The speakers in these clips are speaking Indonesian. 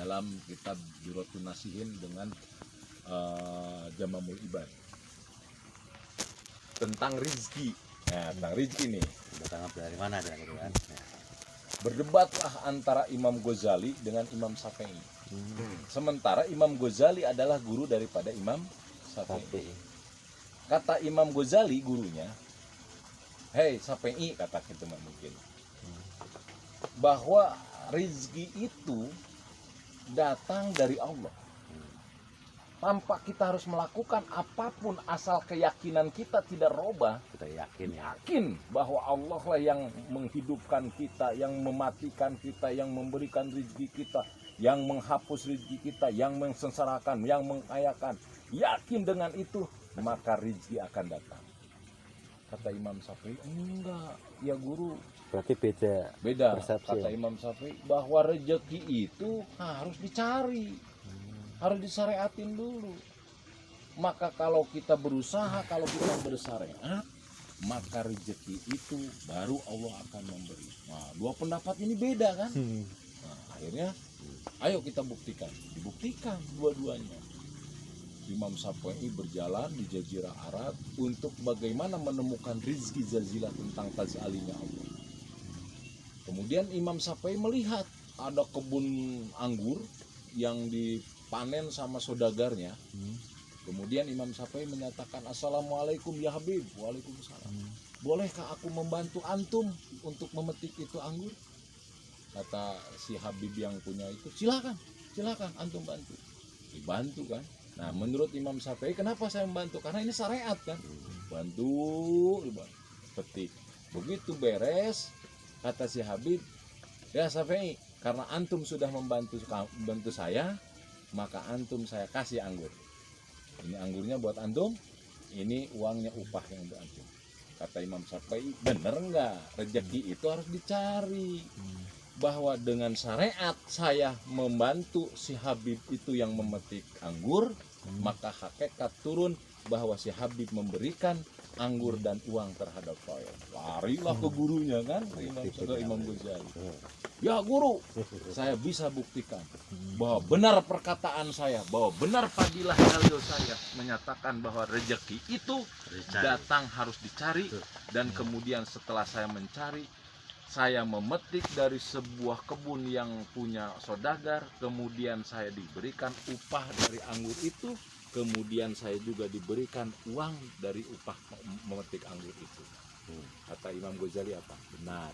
dalam kitab Durratun Nasihin dengan Jamamul Ibad tentang rizki. Nah, tentang rizki nih. Datang dari mana gitu kan? Berdebatlah antara Imam Ghazali dengan Imam Syafi'i. Sementara Imam Ghazali adalah guru daripada Imam Syafi'i. Kata Imam Ghazali gurunya, hei Syafi'i, kata kita mungkin, bahwa rizki itu datang dari Allah. Tanpa kita harus melakukan apapun, asal keyakinan kita tidak robah, Kita yakin ya. yakin bahwa Allah lah yang menghidupkan kita, yang mematikan kita, yang memberikan rezeki kita, yang menghapus rezeki kita, yang mensengsarakan, yang mengayakan. Yakin dengan itu, maka rezeki akan datang. Kata Imam Syafi'i, enggak, ya guru. Berarti beda persepsi. Kata Imam Syafi'i, bahwa rezeki itu harus dicari, harus disyariatin dulu. Maka kalau kita berusaha, kalau kita bersyariat, maka rezeki itu baru Allah akan memberi. Nah, dua pendapat ini beda kan? Nah, akhirnya ayo kita buktikan. Dibuktikan dua-duanya. Imam Syafi'i berjalan di Jazirah Arab untuk bagaimana menemukan rizki zazilah tentang tazalinya Allah. Kemudian Imam Syafi'i melihat ada kebun anggur yang dipanen sama saudagarnya. Kemudian Imam Syafi'i menyatakan, Assalamualaikum ya Habib. Waalaikumsalam. Bolehkah aku membantu antum untuk memetik itu anggur? Kata si Habib yang punya itu, silakan antum bantu. Dibantu kan. Nah, menurut Imam Syafi'i, kenapa saya membantu? Karena ini syariat kan. Bantu, petik. Begitu beres, kata si Habib, ya Syafi'i, karena antum sudah membantu saya, maka antum saya kasih anggur. Ini anggurnya buat antum, ini uangnya upah yang untuk antum. Kata Imam Syafi'i, bener enggak? Rezeki itu harus dicari. Bahwa dengan syariat saya membantu si Habib itu yang memetik anggur, maka hakikat turun bahwa si Habib memberikan anggur dan uang terhadap saya. Larilah ke gurunya kan, Imam Ghazali. Ya guru, saya bisa buktikan bahwa benar perkataan saya, bahwa benar fadilah dalil saya menyatakan bahwa rezeki itu datang harus dicari, dan kemudian setelah saya mencari, saya memetik dari sebuah kebun yang punya saudagar, kemudian saya diberikan upah dari anggur itu, kemudian saya juga diberikan uang dari upah memetik anggur itu. Kata Imam Ghazali apa? Benar.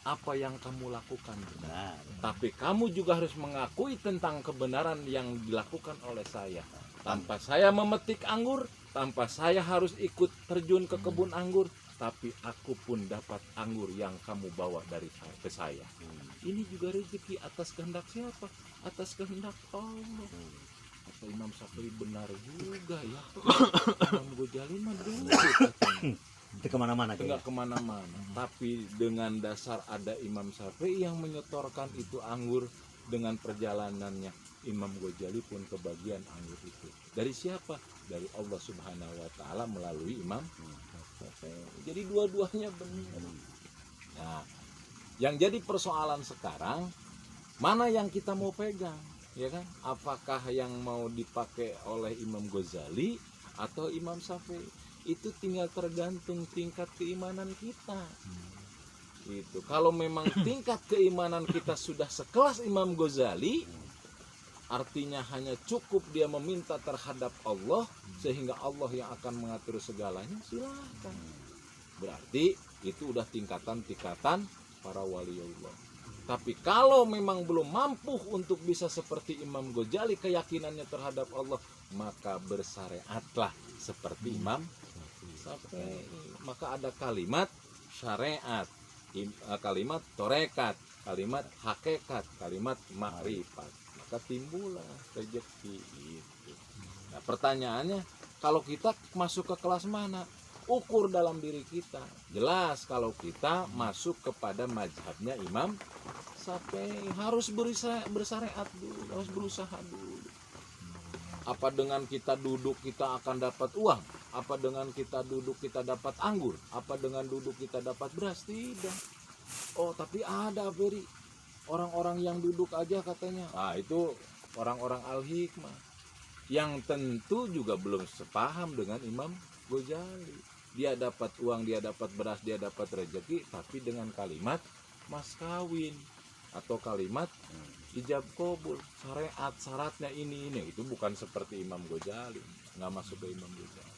Apa yang kamu lakukan benar. Tapi kamu juga harus mengakui tentang kebenaran yang dilakukan oleh saya. Tanpa saya memetik anggur, tanpa saya harus ikut terjun ke kebun anggur, tapi aku pun dapat anggur yang kamu bawa dari saya ke saya. Ini juga rezeki atas kehendak siapa? Atas kehendak Allah. Kata Imam Syafi'i, benar juga ya. Imam Ghazali mah dulu katanya. Itu kemana-mana Enggak kemana-mana. Tapi dengan dasar ada Imam Syafi'i yang menyetorkan itu anggur, dengan perjalanannya Imam Ghazali pun kebagian anggur itu. Dari siapa? Dari Allah Subhanahu wa Ta'ala melalui Imam Syafi'i. Jadi dua-duanya benar. Nah, yang jadi persoalan sekarang, mana yang kita mau pegang, ya kan? Apakah yang mau dipakai oleh Imam Ghazali atau Imam Syafi'i? Itu tinggal tergantung tingkat keimanan kita. Itu kalau memang tingkat keimanan kita sudah sekelas Imam Ghazali, artinya hanya cukup dia meminta terhadap Allah sehingga Allah yang akan mengatur segalanya, silakan. Berarti itu udah tingkatan-tingkatan para wali Allah. Tapi kalau memang belum mampu untuk bisa seperti Imam Ghazali keyakinannya terhadap Allah, maka bersyariatlah seperti Imam Syafi'i. Maka ada kalimat syariat, kalimat torekat, kalimat hakikat, kalimat makrifat. Maka timbullah rezeki itu. Nah, pertanyaannya, kalau kita masuk ke kelas mana? Ukur dalam diri kita. Jelas kalau kita masuk kepada mazhabnya Imam Syafi'i, harus bersyariat dulu, harus berusaha dulu. Apa dengan kita duduk kita akan dapat uang? Apa dengan kita duduk kita dapat anggur? Apa dengan duduk kita dapat beras? Tidak. Oh, tapi ada Ferry. orang-orang yang duduk aja katanya. Ah, itu orang-orang al-hikmah yang tentu juga belum sepaham dengan Imam Ghazali. Dia dapat uang, dia dapat beras, dia dapat rezeki, tapi dengan kalimat mas kawin atau kalimat ijab kabul, syariat syaratnya ini itu bukan seperti Imam Ghazali, nggak masuk ke Imam Ghazali.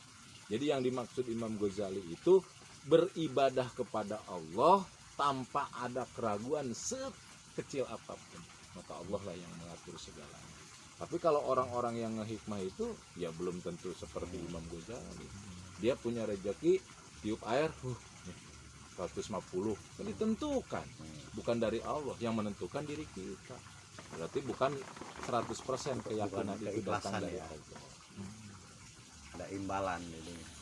Jadi yang dimaksud Imam Ghazali itu beribadah kepada Allah tanpa ada keraguan sekecil apapun, maka Allah lah yang mengatur segalanya. Tapi kalau orang-orang yang ngehikmah itu ya belum tentu seperti Imam Ghazali. Dia punya rezeki tiup air 150 kan ditentukan, bukan dari Allah, yang menentukan diri kita. Berarti bukan 100% keyakinan itu datang dari Allah. Ada imbalan ini.